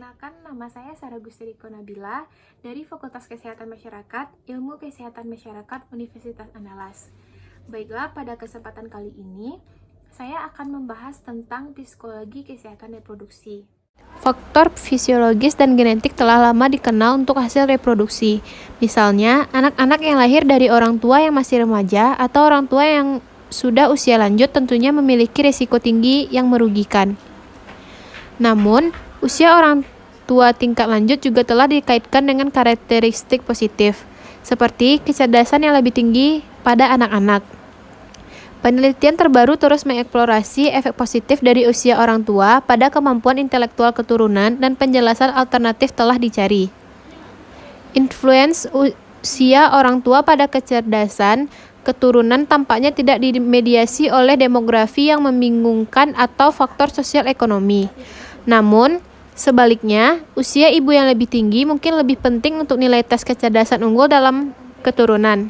Perkenalkan, nama saya Sarah Gustiriko Nabila dari Fakultas Kesehatan Masyarakat, Ilmu Kesehatan Masyarakat Universitas Andalas. Baiklah, pada kesempatan kali ini, saya akan membahas tentang psikologi kesehatan reproduksi. Faktor fisiologis dan genetik telah lama dikenal untuk hasil reproduksi. Misalnya, anak-anak yang lahir dari orang tua yang masih remaja atau orang tua yang sudah usia lanjut tentunya memiliki risiko tinggi yang merugikan. Namun, usia orang tua tingkat lanjut juga telah dikaitkan dengan karakteristik positif, seperti kecerdasan yang lebih tinggi pada anak-anak. Penelitian terbaru terus mengeksplorasi efek positif dari usia orang tua pada kemampuan intelektual keturunan dan penjelasan alternatif telah dicari. Influence usia orang tua pada kecerdasan keturunan tampaknya tidak dimediasi oleh demografi yang membingungkan atau faktor sosial ekonomi. Namun, sebaliknya, usia ibu yang lebih tinggi mungkin lebih penting untuk nilai tes kecerdasan unggul dalam keturunan.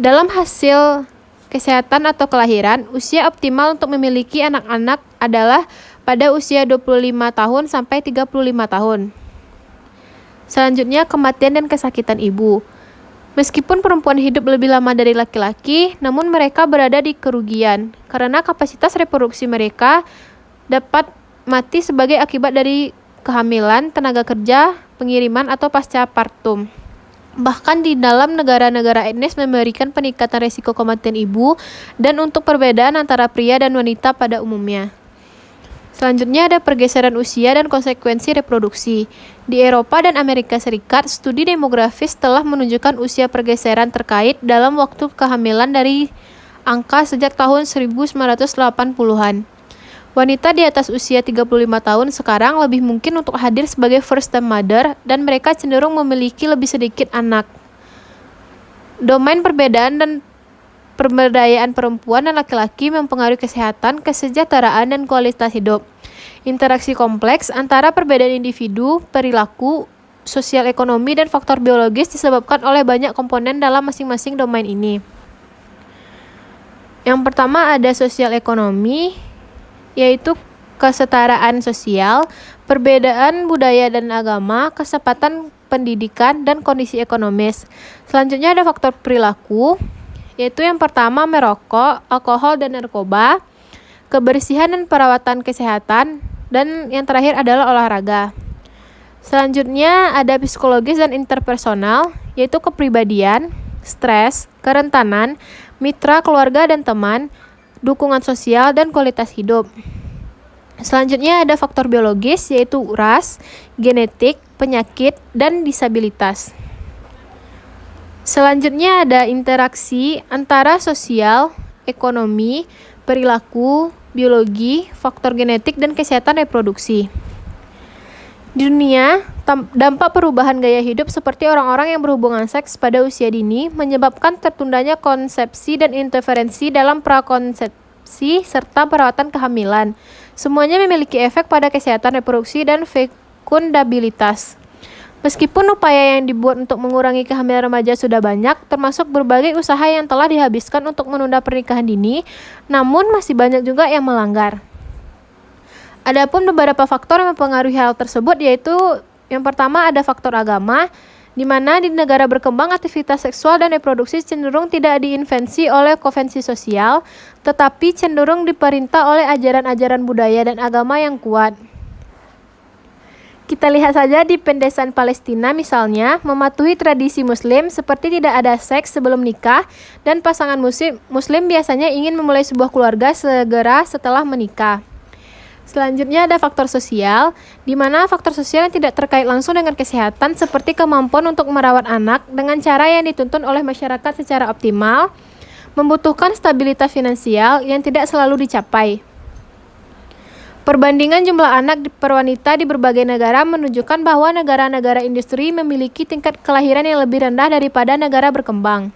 Dalam hasil kesehatan atau kelahiran, usia optimal untuk memiliki anak-anak adalah pada usia 25 tahun sampai 35 tahun. Selanjutnya, kematian dan kesakitan ibu. Meskipun perempuan hidup lebih lama dari laki-laki, namun mereka berada di kerugian karena kapasitas reproduksi mereka dapat mati sebagai akibat dari kehamilan, tenaga kerja, pengiriman, atau pasca partum. Bahkan di dalam negara-negara etnis memberikan peningkatan risiko kematian ibu dan untuk perbedaan antara pria dan wanita pada umumnya. Selanjutnya ada pergeseran usia dan konsekuensi reproduksi. Di Eropa dan Amerika Serikat, studi demografis telah menunjukkan usia pergeseran terkait dalam waktu kehamilan dari angka sejak tahun 1980-an. Wanita di atas usia 35 tahun sekarang lebih mungkin untuk hadir sebagai first time mother dan mereka cenderung memiliki lebih sedikit anak. Domain perbedaan dan pemberdayaan perempuan dan laki-laki mempengaruhi kesehatan, kesejahteraan, dan kualitas hidup. Interaksi kompleks antara perbedaan individu, perilaku, sosial ekonomi, dan faktor biologis disebabkan oleh banyak komponen dalam masing-masing domain ini. Yang pertama ada sosial ekonomi, yaitu kesetaraan sosial, perbedaan budaya dan agama, kesempatan pendidikan, dan kondisi ekonomis. Selanjutnya ada faktor perilaku, yaitu yang pertama merokok, alkohol, dan narkoba, kebersihan dan perawatan kesehatan, dan yang terakhir adalah olahraga. Selanjutnya ada psikologis dan interpersonal, yaitu kepribadian, stres, kerentanan, mitra, keluarga, dan teman, dukungan sosial, dan kualitas hidup. Selanjutnya ada faktor biologis, yaitu ras, genetik, penyakit, dan disabilitas. Selanjutnya ada interaksi antara sosial, ekonomi, perilaku, biologi, faktor genetik, dan kesehatan reproduksi. Di dunia, dampak perubahan gaya hidup seperti orang-orang yang berhubungan seks pada usia dini menyebabkan tertundanya konsepsi dan interferensi dalam prakonsepsi serta perawatan kehamilan. Semuanya memiliki efek pada kesehatan reproduksi dan fekundabilitas. Meskipun upaya yang dibuat untuk mengurangi kehamilan remaja sudah banyak, termasuk berbagai usaha yang telah dihabiskan untuk menunda pernikahan dini, namun masih banyak juga yang melanggar. Adapun beberapa faktor yang mempengaruhi hal tersebut yaitu yang pertama ada faktor agama, di mana di negara berkembang aktivitas seksual dan reproduksi cenderung tidak diintervensi oleh konvensi sosial, tetapi cenderung diperintah oleh ajaran-ajaran budaya dan agama yang kuat. Kita lihat saja di pedesaan Palestina misalnya, mematuhi tradisi muslim seperti tidak ada seks sebelum nikah dan pasangan muslim biasanya ingin memulai sebuah keluarga segera setelah menikah. Selanjutnya ada faktor sosial, di mana faktor sosial yang tidak terkait langsung dengan kesehatan seperti kemampuan untuk merawat anak dengan cara yang dituntun oleh masyarakat secara optimal, membutuhkan stabilitas finansial yang tidak selalu dicapai. Perbandingan jumlah anak per wanita di berbagai negara menunjukkan bahwa negara-negara industri memiliki tingkat kelahiran yang lebih rendah daripada negara berkembang.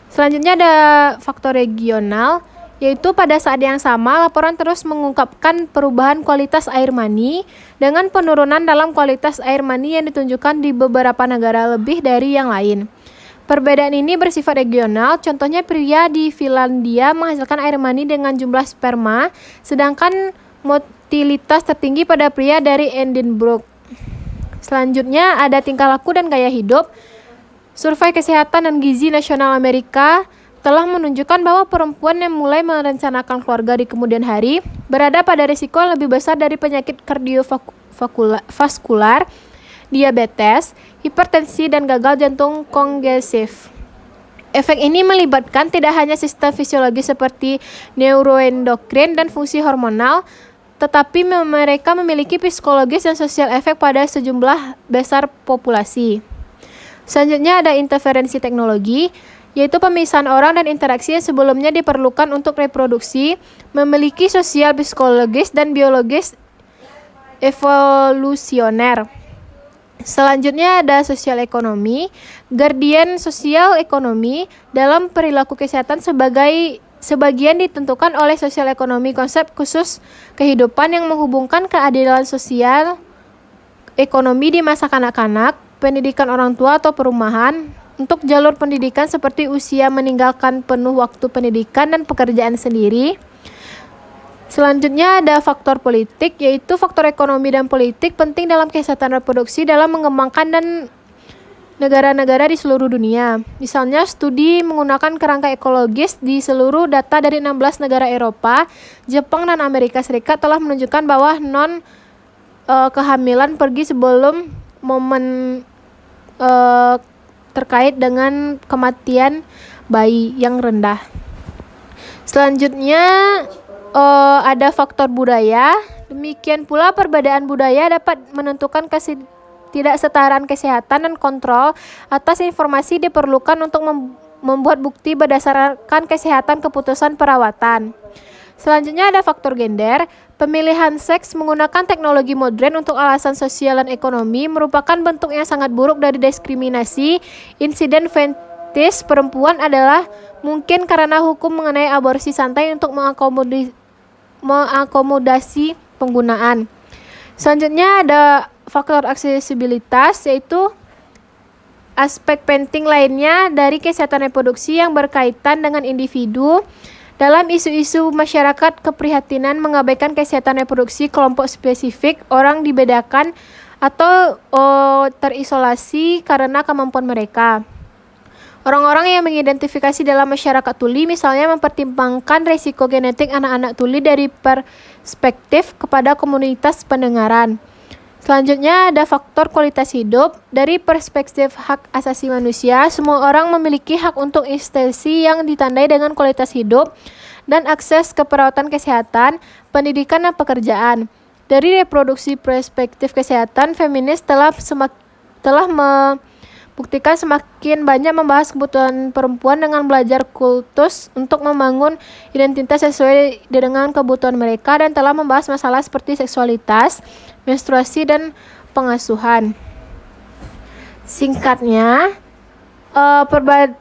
Selanjutnya ada faktor regional, yaitu pada saat yang sama laporan terus mengungkapkan perubahan kualitas air mani dengan penurunan dalam kualitas air mani yang ditunjukkan di beberapa negara lebih dari yang lain. Perbedaan ini bersifat regional, contohnya pria di Finlandia menghasilkan air mani dengan jumlah sperma, sedangkan motilitas tertinggi pada pria dari Edinburgh. Selanjutnya ada tingkah laku dan gaya hidup. Survei Kesehatan dan Gizi Nasional Amerika telah menunjukkan bahwa perempuan yang mulai merencanakan keluarga di kemudian hari berada pada risiko yang lebih besar dari penyakit kardiovaskular, diabetes, hipertensi, dan gagal jantung kongesif. Efek ini melibatkan tidak hanya sistem fisiologis seperti neuroendokrin dan fungsi hormonal, tetapi mereka memiliki psikologis dan sosial efek pada sejumlah besar populasi. Selanjutnya ada interferensi teknologi, yaitu pemisahan orang dan interaksi yang sebelumnya diperlukan untuk reproduksi, memiliki sosial, psikologis, dan biologis evolusioner. Selanjutnya ada sosial ekonomi. Gradien sosial ekonomi dalam perilaku kesehatan sebagian ditentukan oleh sosial ekonomi, konsep khusus kehidupan yang menghubungkan keadilan sosial ekonomi di masa kanak-kanak, pendidikan orang tua atau perumahan, untuk jalur pendidikan seperti usia meninggalkan penuh waktu pendidikan dan pekerjaan sendiri. Selanjutnya ada faktor politik, yaitu faktor ekonomi dan politik penting dalam kesehatan reproduksi dalam mengembangkan dan negara-negara di seluruh dunia. Misalnya, studi menggunakan kerangka ekologis di seluruh data dari 16 negara Eropa, Jepang, dan Amerika Serikat telah menunjukkan bahwa kehamilan pergi sebelum momen terkait dengan kematian bayi yang rendah. Selanjutnya ada faktor budaya. Demikian pula perbedaan budaya dapat menentukan ketidaksetaraan kesehatan dan kontrol atas informasi diperlukan untuk membuat bukti berdasarkan kesehatan keputusan perawatan. Selanjutnya ada faktor gender. Pemilihan seks menggunakan teknologi modern untuk alasan sosial dan ekonomi merupakan bentuk yang sangat buruk dari diskriminasi. Insiden fetis perempuan adalah mungkin karena hukum mengenai aborsi santai untuk mengakomodasi penggunaan. Selanjutnya ada faktor aksesibilitas, yaitu aspek penting lainnya dari kesehatan reproduksi yang berkaitan dengan individu. Dalam isu-isu masyarakat, keprihatinan mengabaikan kesehatan reproduksi kelompok spesifik, orang dibedakan atau terisolasi karena kemampuan mereka. Orang-orang yang mengidentifikasi dalam masyarakat tuli misalnya mempertimbangkan risiko genetik anak-anak tuli dari perspektif kepada komunitas pendengaran. Selanjutnya ada faktor kualitas hidup. Dari perspektif hak asasi manusia, semua orang memiliki hak untuk eksistensi yang ditandai dengan kualitas hidup dan akses ke perawatan kesehatan, pendidikan, dan pekerjaan. Dari reproduksi perspektif kesehatan, feminis telah membuktikan semakin banyak membahas kebutuhan perempuan dengan belajar kultus untuk membangun identitas sesuai dengan kebutuhan mereka, dan telah membahas masalah seperti seksualitas, menstruasi, dan pengasuhan. Singkatnya,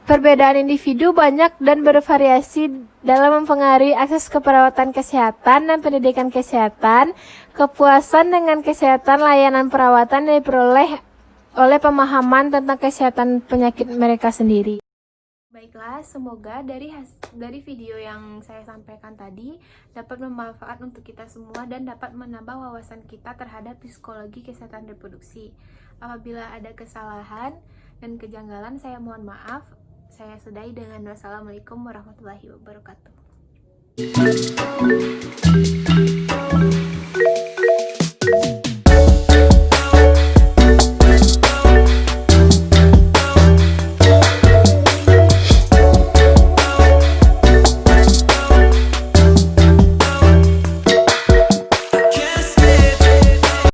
perbedaan individu banyak dan bervariasi dalam mempengaruhi akses ke perawatan kesehatan dan pendidikan kesehatan. Kepuasan dengan kesehatan layanan perawatan diperoleh oleh pemahaman tentang kesehatan penyakit mereka sendiri. Baiklah, semoga dari video yang saya sampaikan tadi dapat bermanfaat untuk kita semua dan dapat menambah wawasan kita terhadap psikologi kesehatan reproduksi. Apabila ada kesalahan dan kejanggalan, saya mohon maaf. Saya sudahi dengan wassalamualaikum warahmatullahi wabarakatuh.